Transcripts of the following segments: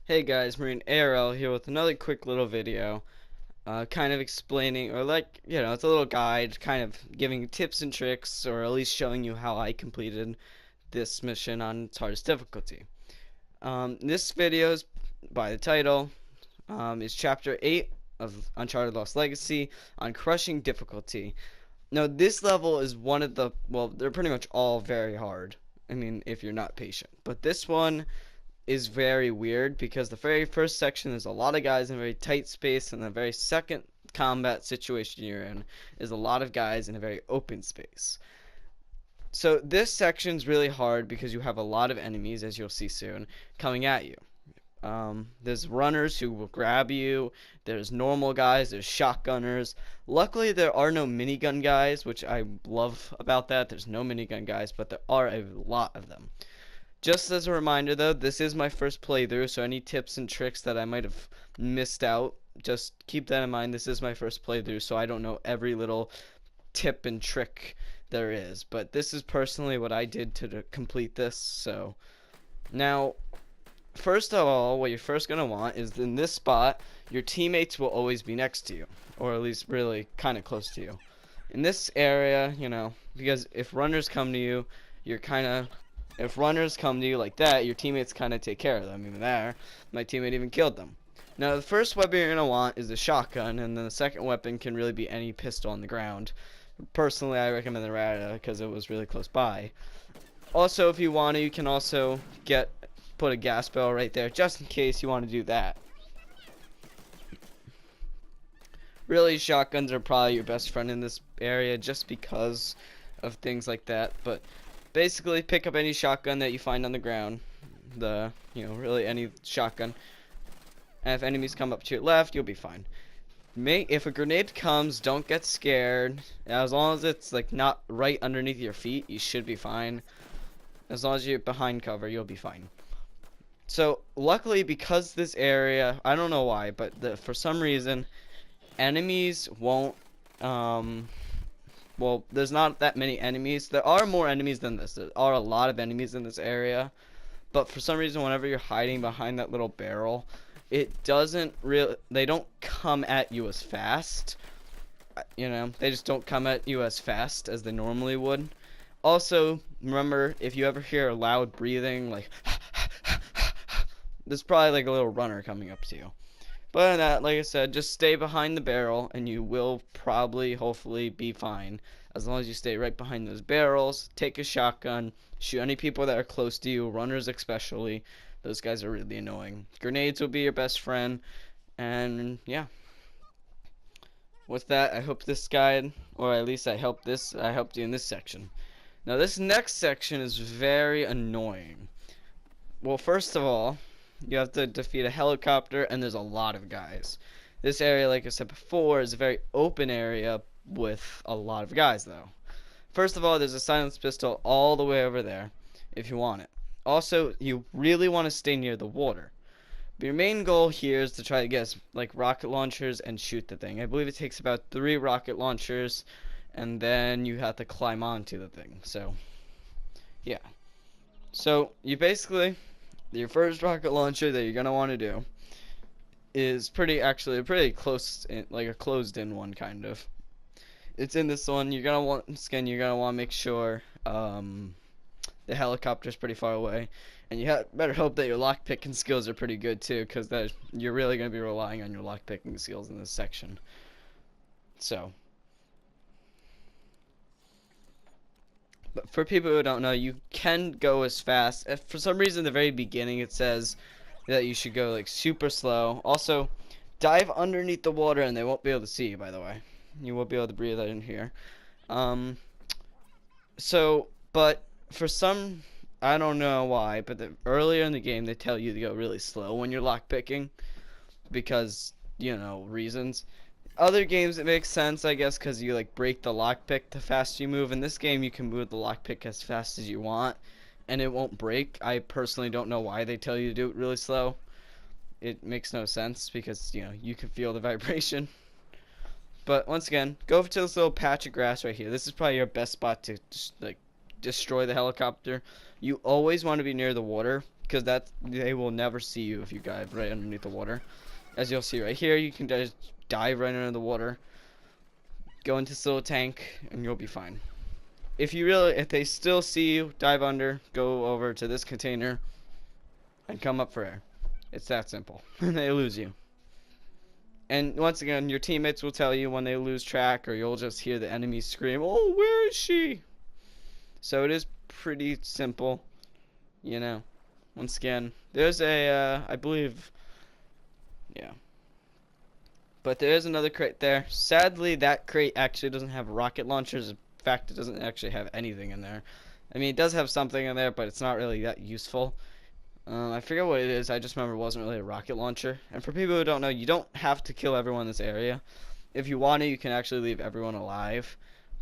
Hey guys, Marine ARL here with another quick little video, kind of explaining, or it's a little guide, kind of giving tips and tricks, or at least showing you how I completed this mission on its hardest difficulty. This video is, by the title, is Chapter 8 of Uncharted Lost Legacy on Crushing Difficulty. Now, this level is one of the, well, they're pretty much all very hard. I mean, if you're not patient. But this one is very weird because the very first section is a lot of guys in a very tight space, and the very second combat situation you're in is a lot of guys in a very open space. So this section's really hard because you have a lot of enemies, as you'll see soon, coming at you. There's runners who will grab you. There's normal guys. There's shotgunners. Luckily, there are no minigun guys, which I love about that. There's no minigun guys, but there are a lot of them. Just as a reminder, though, this is my first playthrough, so any tips and tricks that I might have missed out, just keep that in mind. This is my first playthrough, so I don't know every little tip and trick there is. But this is personally what I did to complete this. So now, first of all, what you're first going to want is in this spot, your teammates will always be next to you, or at least really kind of close to you. In this area, because if runners come to you, you're kind of if runners come to you like that, your teammates kind of take care of them. Even there, my teammate even killed them. Now, the first weapon you're going to want is a shotgun, and then the second weapon can really be any pistol on the ground. Personally, I recommend the Rada because it was really close by. Also, if you want to, you can also put a gas barrel right there, just in case you want to do that. Really, shotguns are probably your best friend in this area just because of things like that, but basically, pick up any shotgun that you find on the ground. Really any shotgun. And if enemies come up to your left, you'll be fine. If a grenade comes, don't get scared. As long as it's like not right underneath your feet, you should be fine. As long as you're behind cover, you'll be fine. So, luckily, because this area, I don't know why, but for some reason, enemies won't, well, there's not that many enemies. There are more enemies than this. There are a lot of enemies in this area. But for some reason, whenever you're hiding behind that little barrel, they don't come at you as fast. They just don't come at you as fast as they normally would. Also, remember, if you ever hear loud breathing, like, there's probably like a little runner coming up to you. But other than that, like I said, just stay behind the barrel and you will probably, hopefully, be fine. As long as you stay right behind those barrels, take a shotgun, shoot any people that are close to you, runners especially. Those guys are really annoying. Grenades will be your best friend. And yeah. With that, I hope this guide, or at least I helped you in this section. Now this next section is very annoying. Well, first of all, you have to defeat a helicopter, and there's a lot of guys. This area, like I said before, is a very open area with a lot of guys, though. First of all, there's a silenced pistol all the way over there, if you want it. Also, you really want to stay near the water. But your main goal here is to try to get like rocket launchers and shoot the thing. I believe it takes about 3 rocket launchers, and then you have to climb onto the thing. So, yeah. So, your first rocket launcher that you're going to want to do is pretty close, like a closed-in one, kind of. It's in this one. You're going to want to make sure the helicopter's pretty far away. And you better hope that your lockpicking skills are pretty good, too, because you're really going to be relying on your lockpicking skills in this section. So, but for people who don't know, you can go as fast. If for some reason, at the very beginning, it says that you should go like super slow. Also, dive underneath the water, and they won't be able to see you. By the way, you won't be able to breathe out in here. But for some, I don't know why, but earlier in the game, they tell you to go really slow when you're lockpicking because reasons. Other games it makes sense, I guess, because you like break the lockpick the faster you move. In this game, you can move the lockpick as fast as you want, and it won't break. I personally don't know why they tell you to do it really slow. It makes no sense because you can feel the vibration. But once again, go over to this little patch of grass right here. This is probably your best spot to just, like destroy the helicopter. You always want to be near the water because they will never see you if you dive right underneath the water. As you'll see right here, you can just dive right under the water, go into this little tank, and you'll be fine. If they still see you, dive under, go over to this container, and come up for air. It's that simple. And they lose you. And once again, your teammates will tell you when they lose track, or you'll just hear the enemies scream, "Oh, where is she?" So it is pretty simple, you know. Once again, there's I believe, yeah. But there is another crate there. Sadly, that crate actually doesn't have rocket launchers. In fact, it doesn't actually have anything in there. I mean, it does have something in there, but it's not really that useful. I forget what it is. I just remember it wasn't really a rocket launcher. And for people who don't know, you don't have to kill everyone in this area. If you want to, you can actually leave everyone alive.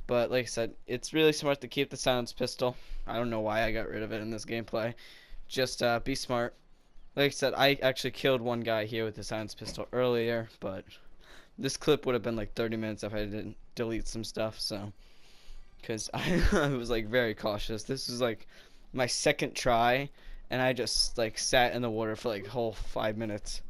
But like I said, it's really smart to keep the silenced pistol. I don't know why I got rid of it in this gameplay. Just be smart. Like I said, I actually killed one guy here with the silenced pistol earlier, but this clip would have been like 30 minutes if I didn't delete some stuff. So, because I was like very cautious. This is like my second try, and I just like sat in the water for like a whole 5 minutes.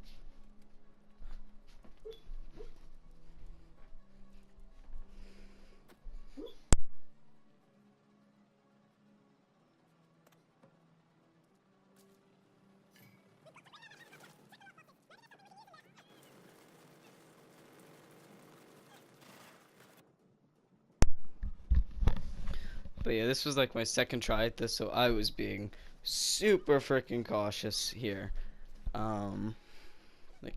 But yeah, this was like my second try at this, so I was being super freaking cautious here. Like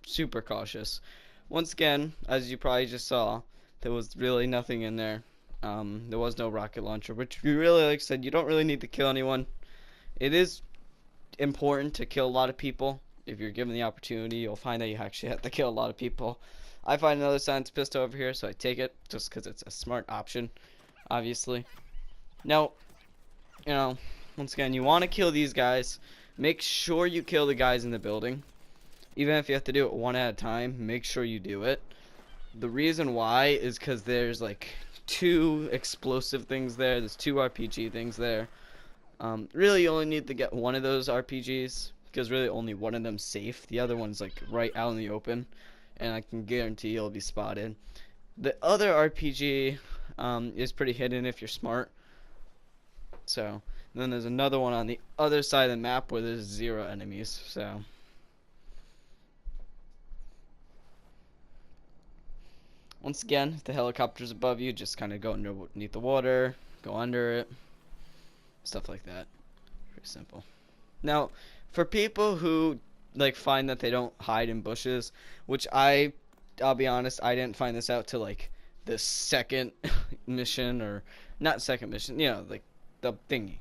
super cautious. Once again, as you probably just saw, there was really nothing in there. There was no rocket launcher, which you really, like I said, you don't really need to kill anyone. It is important to kill a lot of people. If you're given the opportunity, you'll find that you actually have to kill a lot of people. I find another silenced pistol over here, so I take it just because it's a smart option, obviously. Now, once again, you want to kill these guys. Make sure you kill the guys in the building. Even if you have to do it one at a time, make sure you do it. The reason why is because there's like 2 explosive things there. There's 2 RPG things there. Really, you only need to get one of those RPGs because really only one of them's safe. The other one's like right out in the open, and I can guarantee you'll be spotted. The other RPG is pretty hidden if you're smart. So, then there's another one on the other side of the map where there's 0 enemies. So, once again, if the helicopter's above you, just kind of go underneath the water, go under it, stuff like that. Pretty simple. Now, for people who like find that they don't hide in bushes, which I'll be honest, I didn't find this out till like the second mission, or not second mission, like the thingy,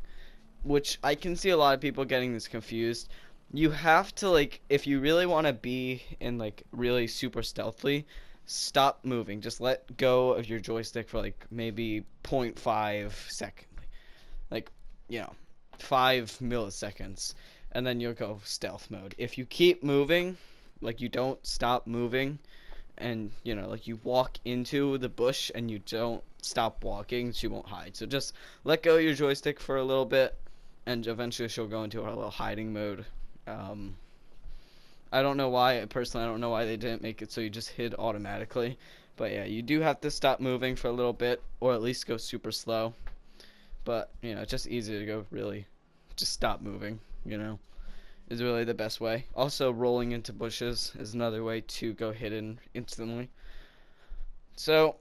which I can see a lot of people getting this confused. You have to, like, if you really want to be in like really super stealthily, stop moving. Just let go of your joystick for like maybe 0.5 second, like 5 milliseconds, and then you'll go stealth mode. If you keep moving, like you don't stop moving, and like you walk into the bush and you don't stop walking, she won't hide. So just let go of your joystick for a little bit, and eventually she'll go into a little hiding mode. I don't know why, personally I don't know why they didn't make it so you just hid automatically, but yeah, you do have to stop moving for a little bit, or at least go super slow. But it's just easier to go really just stop moving, is really the best way. Also, rolling into bushes is another way to go hidden instantly. So,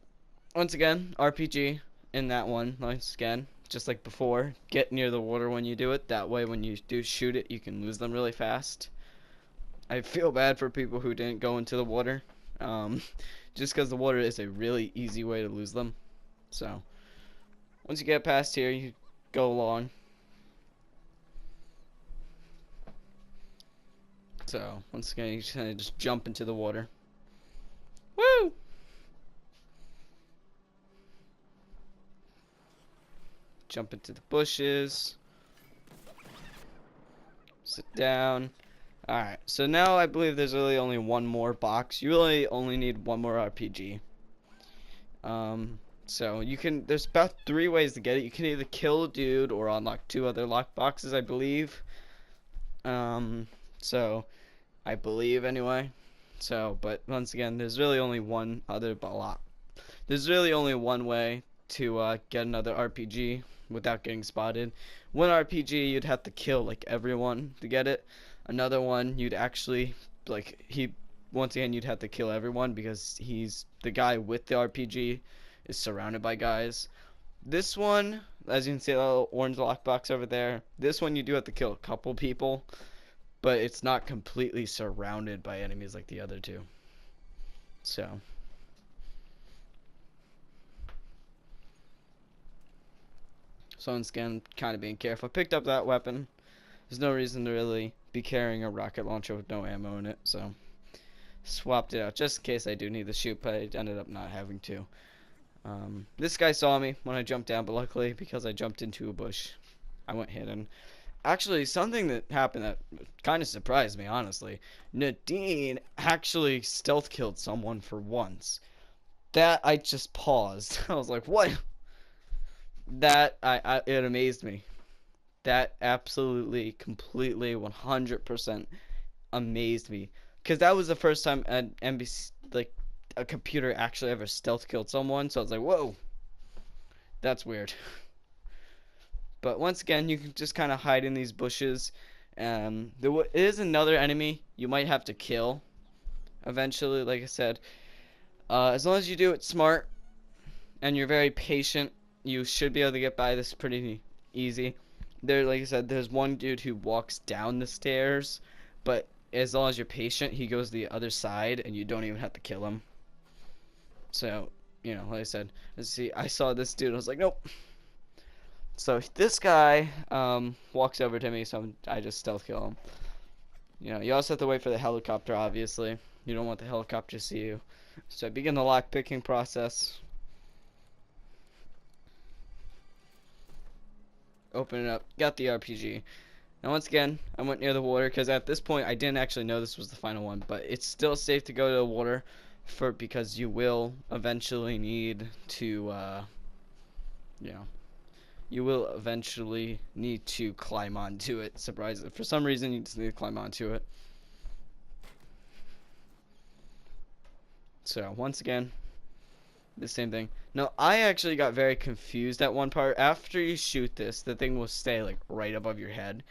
once again, RPG in that one, once again, just like before, get near the water when you do it. That way, when you do shoot it, you can lose them really fast. I feel bad for people who didn't go into the water, just because the water is a really easy way to lose them. So, once you get past here, you go along. So, once again, you just jump into the water. Woo! Jump into the bushes. Sit down. Alright, so now I believe there's really only one more box. You really only need one more RPG. So there's about 3 ways to get it. You can either kill a dude or unlock 2 other lock boxes, I believe. Um, so I believe anyway. So, but once again, there's really only one other block. There's really only one way to get another RPG without getting spotted. One RPG, you'd have to kill like everyone to get it. Another one, you'd actually like he. Once again, you'd have to kill everyone because he's the guy with the RPG is surrounded by guys. This one, as you can see, the little orange lockbox over there. This one, you do have to kill a couple people, but it's not completely surrounded by enemies like the other two. So. So once again, kind of being careful. I picked up that weapon. There's no reason to really be carrying a rocket launcher with no ammo in it, so swapped it out just in case I do need to shoot, but I ended up not having to. This guy saw me when I jumped down, but luckily, because I jumped into a bush, I went hidden. Actually, something that happened that kind of surprised me, honestly. Nadine actually stealth killed someone for once. That I just paused. I was like, what? That it amazed me. That absolutely, completely, 100% amazed me. Because that was the first time an NBC, like, a computer actually ever stealth killed someone. So I was like, whoa, that's weird. But once again, you can just kind of hide in these bushes. There is another enemy you might have to kill eventually, like I said. As long as you do it smart and you're very patient, you should be able to get by this pretty easy. There, like I said, there's one dude who walks down the stairs, but as long as you're patient, he goes the other side, and you don't even have to kill him. So, you know, like I said, let's see, I saw this dude, I was like, nope. So this guy walks over to me, so I just stealth kill him. You know, you also have to wait for the helicopter, obviously. You don't want the helicopter to see you. So I begin the lock picking process. Open it up, got the RPG. Now once again, I went near the water because at this point I didn't actually know this was the final one, but it's still safe to go to the water because you will eventually need to, you know, you will eventually need to climb onto it. Surprisingly, for some reason you just need to climb onto it. So once again, the same thing. No, I actually got very confused at one part. After you shoot this, the thing will stay like right above your head,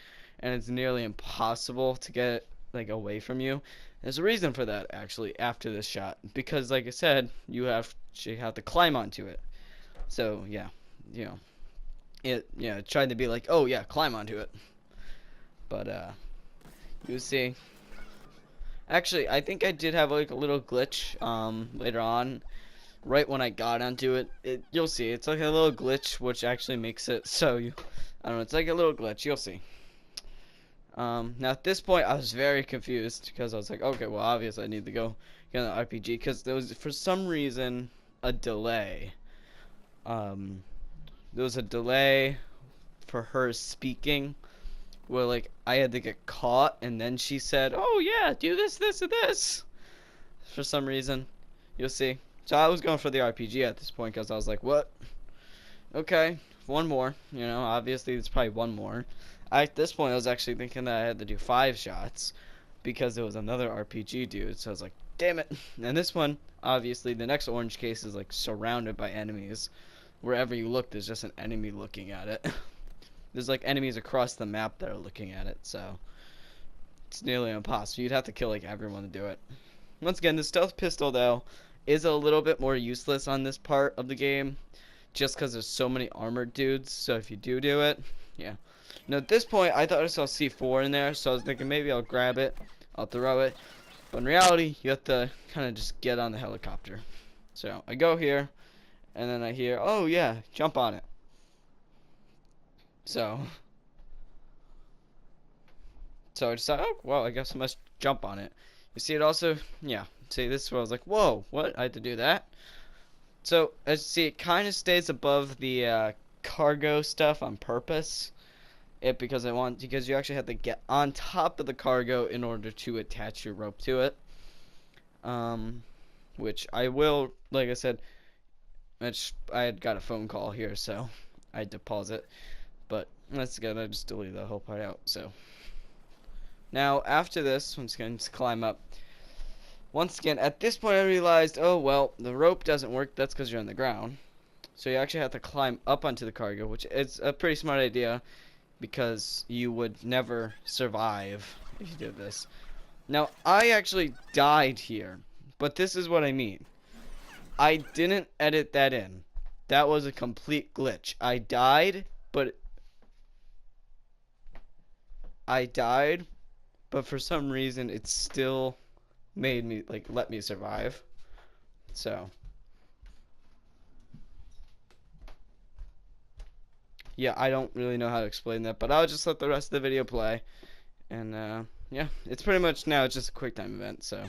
and it's nearly impossible to get it like away from you. There's a reason for that actually after this shot, because like I said, you have to climb onto it. So yeah, you know, it tried to be like, oh yeah, climb onto it, but you see. Actually, I think I did have like a little glitch later on right when I got onto it, you'll see. It's like a little glitch, which actually makes it so I don't know. It's like a little glitch. You'll see. Now at this point, I was very confused because I was like, okay, well, obviously I need to go get an RPG because there was for some reason a delay. There was a delay for her speaking, where like I had to get caught, and then she said, "Oh yeah, do this, this, and this." For some reason, you'll see. So I was going for the RPG at this point because I was like, what? Okay, one more. You know, obviously it's probably one more. At this point, I was actually thinking that I had to do 5 shots because there was another RPG dude. So I was like, damn it. And this one, obviously, the next orange case is like surrounded by enemies. Wherever you look, there's just an enemy looking at it. There's like enemies across the map that are looking at it. So it's nearly impossible. You'd have to kill like everyone to do it. Once again, the stealth pistol, though, is a little bit more useless on this part of the game, just because there's so many armored dudes. So if you do it, yeah. Now at this point, I thought I saw C4 in there, so I was thinking maybe I'll grab it, I'll throw it. But in reality, you have to kind of just get on the helicopter. So I go here, and then I hear, oh yeah, jump on it. So I decided, oh, well, I guess I must jump on it. You see, it also, yeah. See, this is where I was like, whoa, what? I had to do that? So, as you see, it kind of stays above the cargo stuff on purpose. Because you actually have to get on top of the cargo in order to attach your rope to it. Which I will, like I said, I had got a phone call here, so I had to pause it. But that's good. I just deleted the whole part out. So Now, after this, once again, just climb up. Once again, at this point I realized, oh well, the rope doesn't work. That's because you're on the ground. So you actually have to climb up onto the cargo, which is a pretty smart idea because you would never survive if you did this. Now, I actually died here, but this is what I mean. I didn't edit that in. That was a complete glitch. I died, but for some reason it still made me, like, let me survive. So, yeah, I don't really know how to explain that, but I'll just let the rest of the video play. And, yeah, it's pretty much now just a quick time event, so.